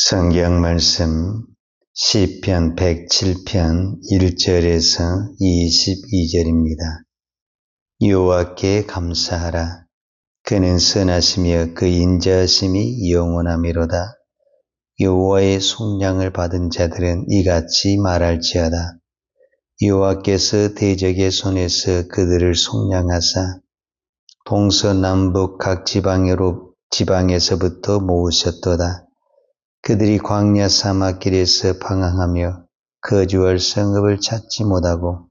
성경 말씀 시편 107편 1절에서 22절입니다. 여호와께 감사하라. 그는 선하시며 그 인자하심이 영원하미로다. 여호와의 속량을 받은 자들은 이같이 말할지어다. 여호와께서 대적의 손에서 그들을 속량하사 동서남북 각 지방에서부터 모으셨도다. 그들이 광야 사막길에서 방황하며 거주할 성읍을 찾지 못하고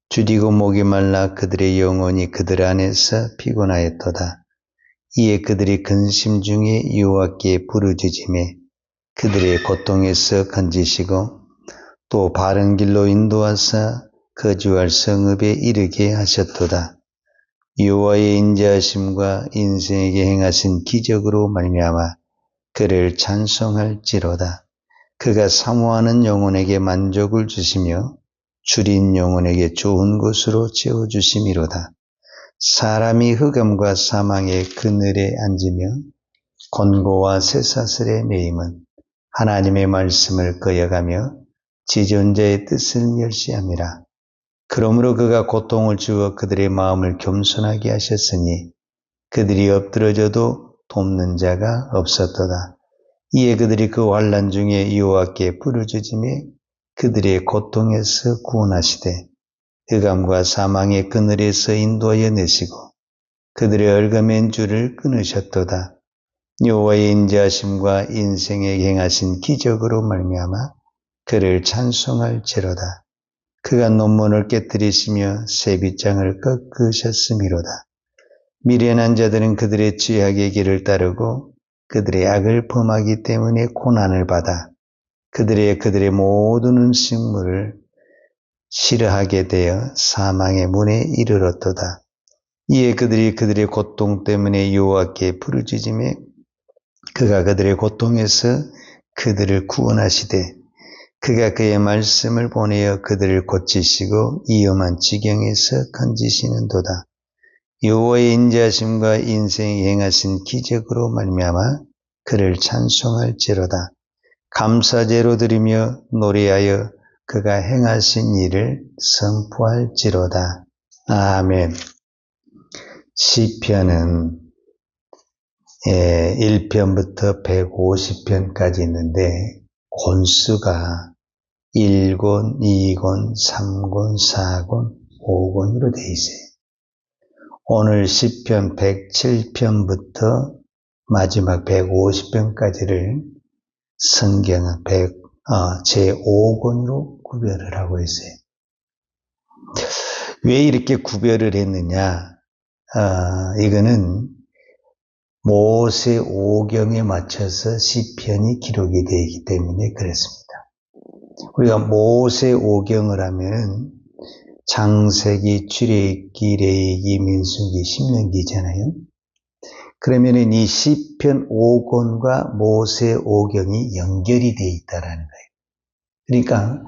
주디고 목이 말라 그들의 영혼이 그들 안에서 피곤하였도다. 이에 그들이 근심 중에 여호와께 부르짖으매 그들의 고통에서 건지시고 또 바른 길로 인도하사 거주할 성읍에 이르게 하셨도다. 여호와의 인자하심과 인생에게 행하신 기적으로 말미암아 그를 찬송할지로다. 그가 사모하는 영혼에게 만족을 주시며 줄인 영혼에게 좋은 것으로 채워주심이로다. 사람이 흑암과 사망의 그늘에 앉으며 곤고와 쇠사슬에 매임은 하나님의 말씀을 거역하며 지존자의 뜻을 멸시함이라. 그러므로 그가 고통을 주어 그들의 마음을 겸손하게 하셨으니 그들이 엎드러져도 돕는 자가 없었도다. 이에 그들이 그 환난 중에 여호와께 부르짖으며 그들의 고통에서 구원하시되 흑암과 사망의 그늘에서 인도하여 내시고 그들의 얽어맨 줄을 끊으셨도다. 여호와의 인자하심과 인생에 행하신 기적으로 말미암아 그를 찬송할지로다. 그가 논문을 깨뜨리시며 새빗장을 꺾으셨음이로다. 미련한 자들은 그들의 죄악의 길을 따르고 그들의 악을 범하기 때문에 고난을 받아 그들의 모든 음식물을 싫어하게 되어 사망의 문에 이르렀도다. 이에 그들이 그들의 고통 때문에 여호와께 부르짖으며 그가 그들의 고통에서 그들을 구원하시되 그가 그의 말씀을 보내어 그들을 고치시고 위험한 지경에서 건지시는도다. 여호와의 인자하심과 인생에 행하신 기적으로 말미암아 그를 찬송할지로다. 감사제로 드리며 노래하여 그가 행하신 일을 선포할지로다. 아멘. 시편은 1편부터 150편까지 있는데 권수가 1권, 2권, 3권, 4권, 5권으로 되어 있어요. 오늘 시편 107편부터 마지막 150편까지를 성경은 제5권으로 구별을 하고 있어요. 왜 이렇게 구별을 했느냐? 이거는 모세 오경에 맞춰서 시편이 기록이 되어 있기 때문에 그렇습니다. 우리가 모세 오경을 하면 창세기, 출애굽기, 레위기, 민수기, 신명기잖아요. 그러면은 이 시편 5권과 모세 오경이 연결이 되어 있다라는 거예요. 그러니까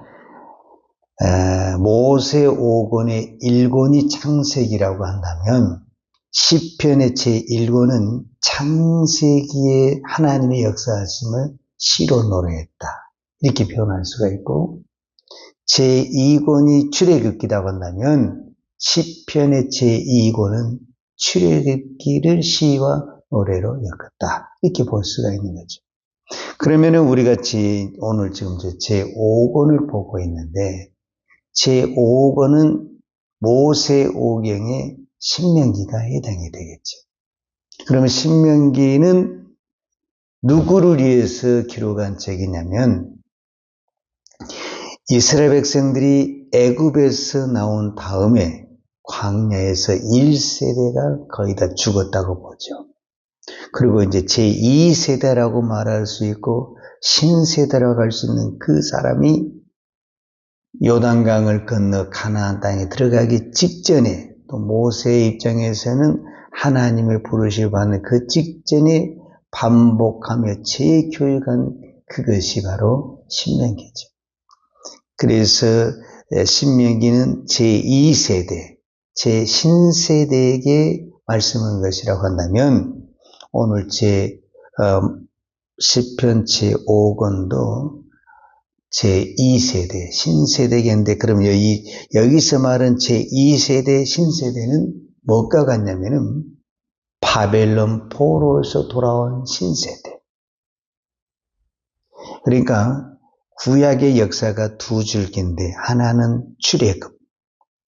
모세 5권의 1권이 창세기라고 한다면 시편의 제1권은 창세기에 하나님의 역사하심을 시로 노래했다. 이렇게 표현할 수가 있고 제2권이 출애굽기라고 한다면 시편의 제2권은 출애굽기를 시와 노래로 엮었다. 이렇게 볼 수가 있는 거죠. 그러면은 우리가 오늘 지금 제5권을 보고 있는데 제5권은 모세 오경의 신명기가 해당이 되겠죠. 그러면 신명기는 누구를 위해서 기록한 책이냐면 이스라엘 백성들이 애굽에서 나온 다음에 광야에서 1세대가 거의 다 죽었다고 보죠. 그리고 이제 제2세대라고 말할 수 있고 신세대라고 할 수 있는 그 사람이 요단강을 건너 가나안 땅에 들어가기 직전에 또 모세의 입장에서는 하나님을 부르시고 받는 그 직전에 반복하며 재교육한 그것이 바로 신명기죠. 그래서 신명기는 제2세대, 제신세대에게 말씀한 것이라고 한다면 오늘 시편 제5권도 제2세대, 신세대겠는데, 그럼 여기서 말한 제2세대, 신세대는 뭐가 같냐면은, 바벨론 포로에서 돌아온 신세대. 그러니까, 구약의 역사가 두 줄기인데, 하나는 출애굽,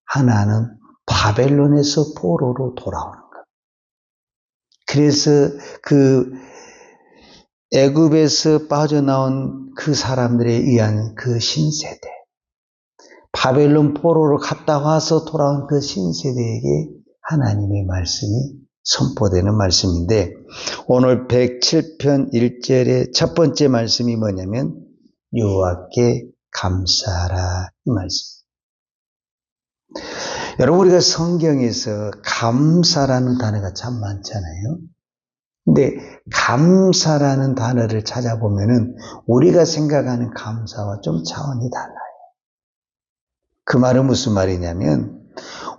하나는 바벨론에서 포로로 돌아오는 것. 그래서 애굽에서 빠져나온 그 사람들에 의한 그 신세대, 바벨론 포로로 갔다 와서 돌아온 그 신세대에게 하나님의 말씀이 선포되는 말씀인데, 오늘 107편 1절의 첫 번째 말씀이 뭐냐면 여호와께 감사하라, 이 말씀. 여러분, 우리가 성경에서 감사라는 단어가 참 많잖아요. 근데 감사라는 단어를 찾아보면은 우리가 생각하는 감사와 좀 차원이 달라요. 그 말은 무슨 말이냐면,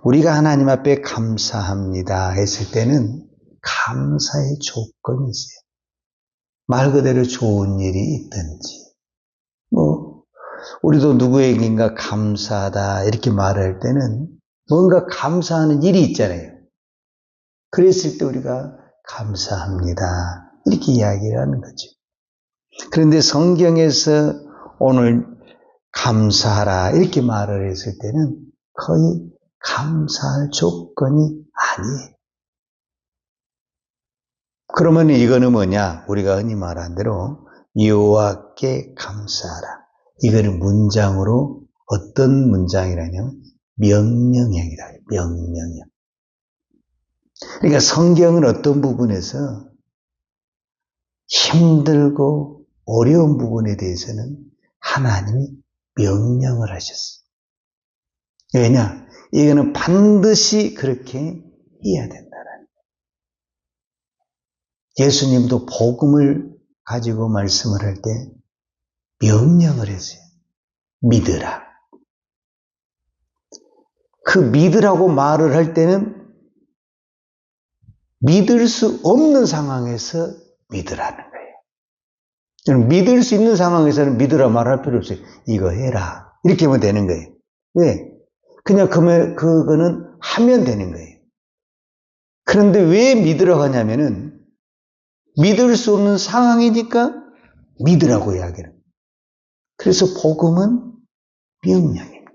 우리가 하나님 앞에 감사합니다 했을 때는 감사의 조건이 있어요. 말 그대로 좋은 일이 있든지, 우리도 누구에게인가 감사하다 이렇게 말할 때는 뭔가 감사하는 일이 있잖아요. 그랬을 때 우리가 감사합니다 이렇게 이야기를 하는 거죠. 그런데 성경에서 오늘 감사하라 이렇게 말을 했을 때는 거의 감사할 조건이 아니에요. 그러면 이거는 뭐냐? 우리가 흔히 말한 대로 여호와께 감사하라. 이거는 문장으로 어떤 문장이라냐면 명령형이다. 명령형. 그러니까 성경은 어떤 부분에서 힘들고 어려운 부분에 대해서는 하나님이 명령을 하셨어요. 왜냐? 이거는 반드시 그렇게 해야 된다라는 거예요. 예수님도 복음을 가지고 말씀을 할 때 명령을 했어요. 믿으라. 그 믿으라고 말을 할 때는 믿을 수 없는 상황에서 믿으라는 거예요. 믿을 수 있는 상황에서는 믿으라 말할 필요 없어요. 이거 해라. 이렇게 하면 되는 거예요. 왜? 그냥 그거는 하면 되는 거예요. 그런데 왜 믿으라고 하냐면은 믿을 수 없는 상황이니까 믿으라고 이야기를. 그래서 복음은 명령입니다.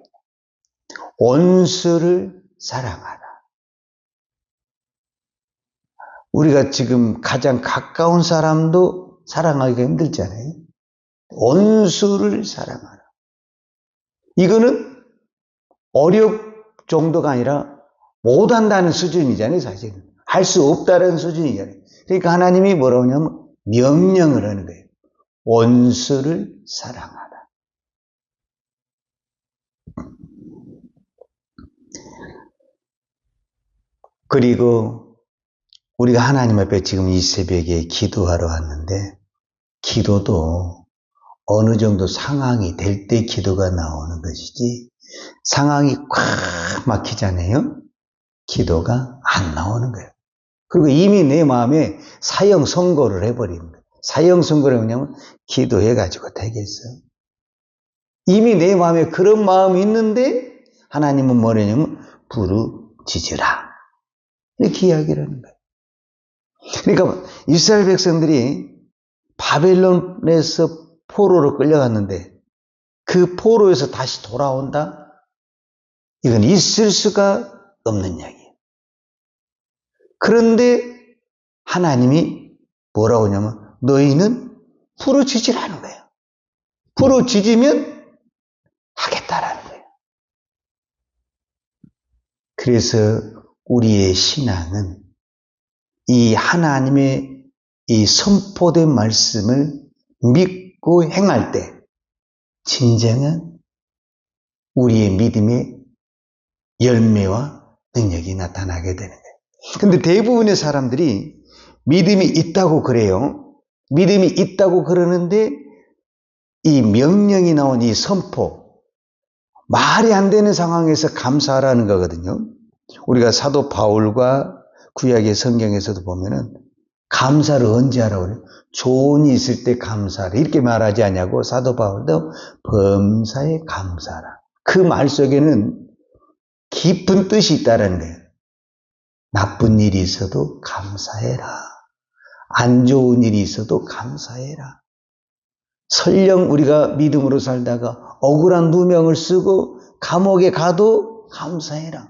원수를 사랑하라. 우리가 지금 가장 가까운 사람도 사랑하기가 힘들잖아요. 원수를 사랑하라. 이거는 어렵 정도가 아니라 못한다는 수준이잖아요, 사실은. 할 수 없다는 수준이잖아요. 그러니까 하나님이 뭐라고 하냐면 명령을 하는 거예요. 원수를 사랑하라. 그리고 우리가 하나님 앞에 지금 이 새벽에 기도하러 왔는데, 기도도 어느 정도 상황이 될 때 기도가 나오는 것이지, 상황이 꽉 막히잖아요. 기도가 안 나오는 거예요. 그리고 이미 내 마음에 사형 선고를 해버리는 거예요. 사형 선고를 뭐냐면 기도해가지고 되겠어. 이미 내 마음에 그런 마음이 있는데 하나님은 뭐냐면 부르짖으라. 이렇게 이야기를 하는 거예요. 그러니까 이스라엘 백성들이 바벨론에서 포로로 끌려갔는데 그 포로에서 다시 돌아온다? 이건 있을 수가 없는 이야기예요. 그런데 하나님이 뭐라고 하냐면 너희는 부르짖으라는 거예요. 부르짖으면 하겠다라는 거예요. 그래서 우리의 신앙은 이 하나님의 이 선포된 말씀을 믿고 행할 때 진정한 우리의 믿음의 열매와 능력이 나타나게 되는 거예요. 근데 대부분의 사람들이 믿음이 있다고 그래요. 믿음이 있다고 그러는데 이 명령이 나온 이 선포, 말이 안 되는 상황에서 감사하라는 거거든요. 우리가 사도 바울과 구약의 성경에서도 보면은 감사를 언제 하라고 그래요? 조언이 있을 때 감사하라. 이렇게 말하지 않냐고 사도 바울도 범사에 감사하라. 그 말 속에는 깊은 뜻이 있다는 거예요. 나쁜 일이 있어도 감사해라. 안 좋은 일이 있어도 감사해라. 설령 우리가 믿음으로 살다가 억울한 누명을 쓰고 감옥에 가도 감사해라.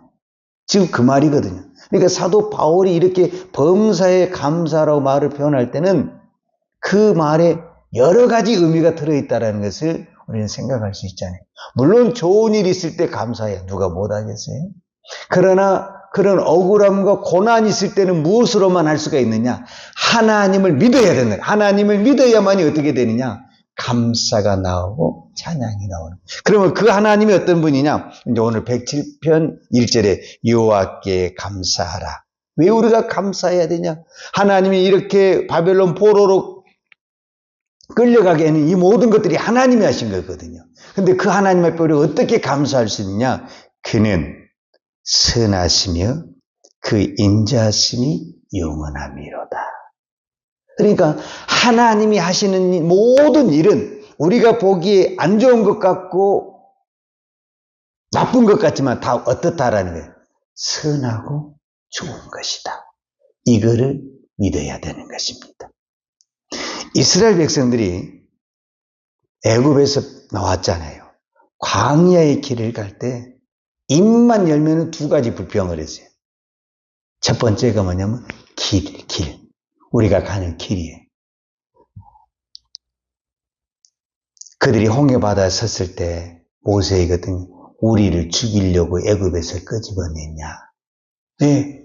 지금 그 말이거든요. 그러니까 사도 바울이 이렇게 범사에 감사라고 말을 표현할 때는 그 말에 여러 가지 의미가 들어있다는 것을 우리는 생각할 수 있잖아요. 물론 좋은 일이 있을 때 감사해요. 누가 못하겠어요? 그러나 그런 억울함과 고난이 있을 때는 무엇으로만 할 수가 있느냐? 하나님을 믿어야 된다. 하나님을 믿어야만이 어떻게 되느냐? 감사가 나오고 찬양이 나오는. 그러면 그 하나님이 어떤 분이냐? 이제 오늘 107편 1절에 여호와께 감사하라. 왜 우리가 감사해야 되냐? 하나님이 이렇게 바벨론 포로로 끌려가게 하는 이 모든 것들이 하나님이 하신 거거든요. 근데 그 하나님 앞에 우리가 어떻게 감사할 수 있느냐? 그는 선하시며 그 인자하심이 영원함이로다. 그러니까 하나님이 하시는 모든 일은 우리가 보기에 안 좋은 것 같고 나쁜 것 같지만 다 어떻다라는 거예요. 선하고 좋은 것이다. 이거를 믿어야 되는 것입니다. 이스라엘 백성들이 애굽에서 나왔잖아요. 광야의 길을 갈 때 입만 열면 두 가지 불평을 했어요. 첫 번째가 뭐냐면 길. 우리가 가는 길이에요. 그들이 홍해바다에 섰을 때 모세이거든. 우리를 죽이려고 애굽에서 끄집어냈냐. 네.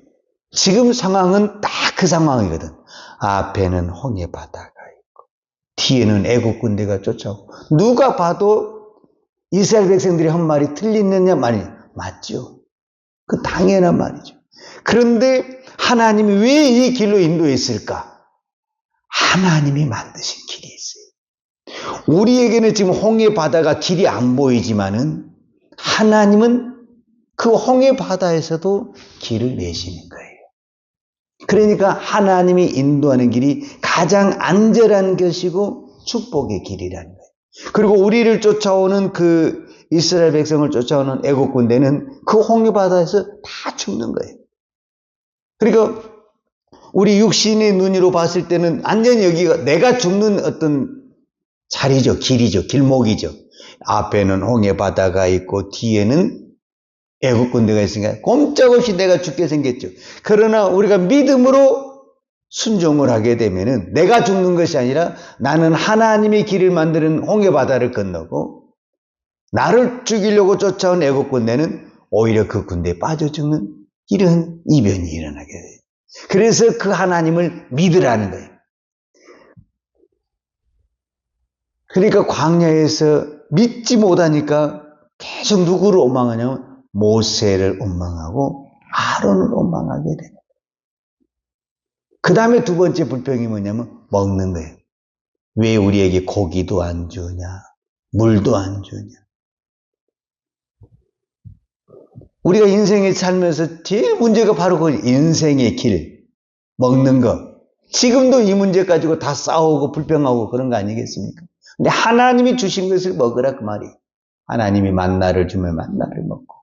지금 상황은 딱 그 상황이거든. 앞에는 홍해바다가 있고 뒤에는 애굽 군대가 쫓아오고 누가 봐도 이스라엘 백성들이 한 말이 틀리느냐 말이냐. 맞죠. 그 당연한 말이죠. 그런데 하나님이 왜 이 길로 인도했을까? 하나님이 만드신 길이 있어요. 우리에게는 지금 홍해 바다가 길이 안 보이지만은 하나님은 그 홍해 바다에서도 길을 내시는 거예요. 그러니까 하나님이 인도하는 길이 가장 안전한 것이고 축복의 길이라는 거예요. 그리고 우리를 쫓아오는 그 이스라엘 백성을 쫓아오는 애국 군대는 그 홍해 바다에서 다 죽는 거예요. 그러니까 우리 육신의 눈으로 봤을 때는 완전히 여기가 내가 죽는 어떤 자리죠. 길이죠. 길목이죠. 앞에는 홍해 바다가 있고 뒤에는 애국 군대가 있으니까 꼼짝없이 내가 죽게 생겼죠. 그러나 우리가 믿음으로 순종을 하게 되면은 내가 죽는 것이 아니라 나는 하나님의 길을 만드는 홍해 바다를 건너고 나를 죽이려고 쫓아온 애국 군대는 오히려 그 군대에 빠져 죽는 이런 이변이 일어나게 돼요. 그래서 그 하나님을 믿으라는 거예요. 그러니까 광야에서 믿지 못하니까 계속 누구를 원망하냐면 모세를 원망하고 아론을 원망하게 돼요. 그 다음에 두 번째 불평이 뭐냐면 먹는 거예요. 왜 우리에게 고기도 안 주냐, 물도 안 주냐. 우리가 인생에 살면서 제일 문제가 바로 그 인생의 길, 먹는 거. 지금도 이 문제 가지고 다 싸우고 불평하고 그런 거 아니겠습니까? 근데 하나님이 주신 것을 먹으라 그 말이에요. 하나님이 만나를 주면 만나를 먹고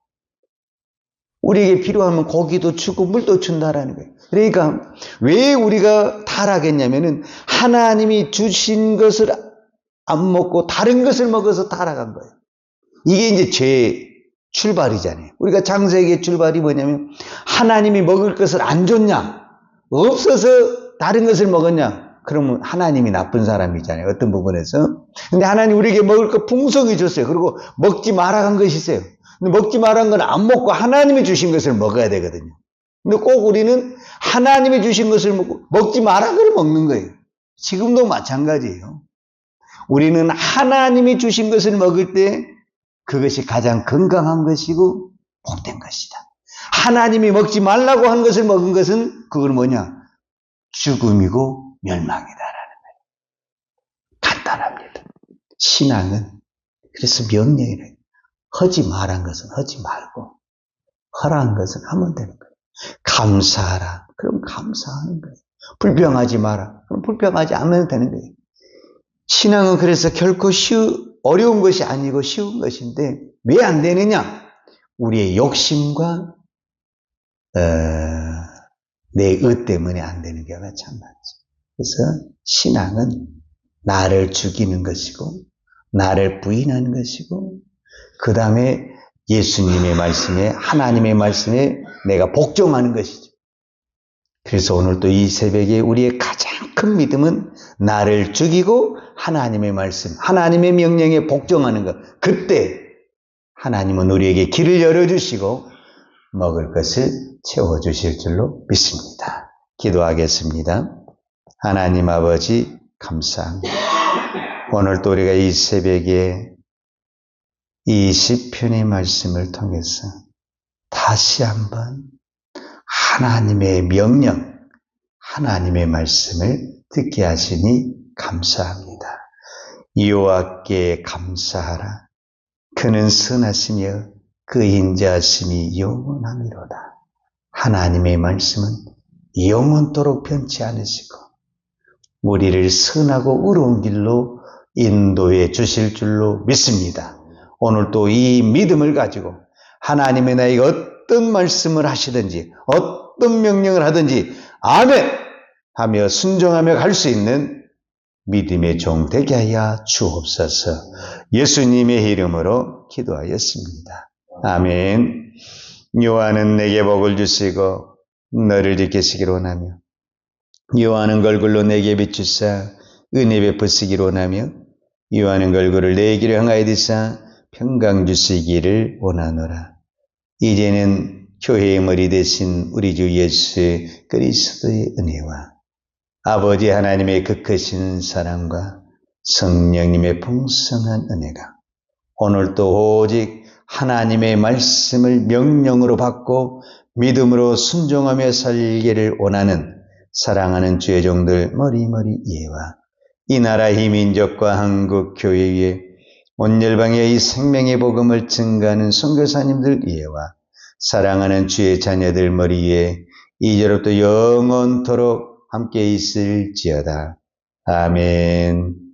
우리에게 필요하면 고기도 주고 물도 준다라는 거예요. 그러니까 왜 우리가 타락했냐면은 하나님이 주신 것을 안 먹고 다른 것을 먹어서 타락한 거예요. 이게 이제 죄의 출발이잖아요. 우리가 창세기의 출발이 뭐냐면 하나님이 먹을 것을 안 줬냐? 없어서 다른 것을 먹었냐? 그러면 하나님이 나쁜 사람이잖아요. 어떤 부분에서. 근데 하나님 우리에게 먹을 거 풍성히 줬어요. 그리고 먹지 말아간 것이 있어요. 근데 먹지 말아간 건 안 먹고 하나님이 주신 것을 먹어야 되거든요. 근데 꼭 우리는 하나님이 주신 것을 먹고 먹지 말아간 걸 먹는 거예요. 지금도 마찬가지예요. 우리는 하나님이 주신 것을 먹을 때 그것이 가장 건강한 것이고 복된 것이다. 하나님이 먹지 말라고 한 것을 먹은 것은 그건 뭐냐? 죽음이고 멸망이다라는 거예요. 간단합니다. 신앙은 그래서 명령이래요. 하지 말한 것은 하지 말고 허락한 것은 하면 되는 거예요. 감사하라. 그럼 감사하는 거예요. 불평하지 마라. 그럼 불평하지 않으면 되는 거예요. 신앙은 그래서 결코 어려운 것이 아니고 쉬운 것인데 왜 안 되느냐? 우리의 욕심과 내 의 때문에 안 되는 경우가 참 많죠. 그래서 신앙은 나를 죽이는 것이고 나를 부인하는 것이고 그 다음에 예수님의 말씀에 하나님의 말씀에 내가 복종하는 것이죠. 그래서 오늘 또 이 새벽에 우리의 가장 큰 믿음은 나를 죽이고 하나님의 말씀, 하나님의 명령에 복종하는 것. 그때 하나님은 우리에게 길을 열어주시고 먹을 것을 채워주실 줄로 믿습니다. 기도하겠습니다. 하나님 아버지 감사합니다. 오늘 또 우리가 이 새벽에 이 시편의 말씀을 통해서 다시 한번 하나님의 명령, 하나님의 말씀을 듣게 하시니 감사합니다. 여호와께 감사하라. 그는 선하시며 그 인자하심이 영원하미로다. 하나님의 말씀은 영원토록 변치 않으시고 우리를 선하고 의로운 길로 인도해 주실 줄로 믿습니다. 오늘 또 이 믿음을 가지고 하나님의 나에게 어떤 말씀을 하시든지 어떤 명령을 하든지 아멘 하며 순종하며 갈 수 있는 믿음의 종 되게 하여 주옵소서. 예수님의 이름으로 기도하였습니다. 아멘. 여호와는 내게 복을 주시고 너를 지키시기를 원하며 여호와는 걸굴로 내게 비추사 은혜 베푸시기를 원하며 여호와는 걸굴을 내 길을 향하여 드사 평강 주시기를 원하노라. 이제는 교회의 머리 대신 우리 주 예수 그리스도의 은혜와 아버지 하나님의 그 크신 사랑과 성령님의 풍성한 은혜가 오늘도 오직 하나님의 말씀을 명령으로 받고 믿음으로 순종하며 살기를 원하는 사랑하는 주의 종들 머리머리 예와 이 나라 이 민족과 한국 교회 위에 온 열방에 이 생명의 복음을 증가하는 선교사님들 예와 사랑하는 주의 자녀들 머리에 이제로부터 영원토록 함께 있을지어다. 아멘.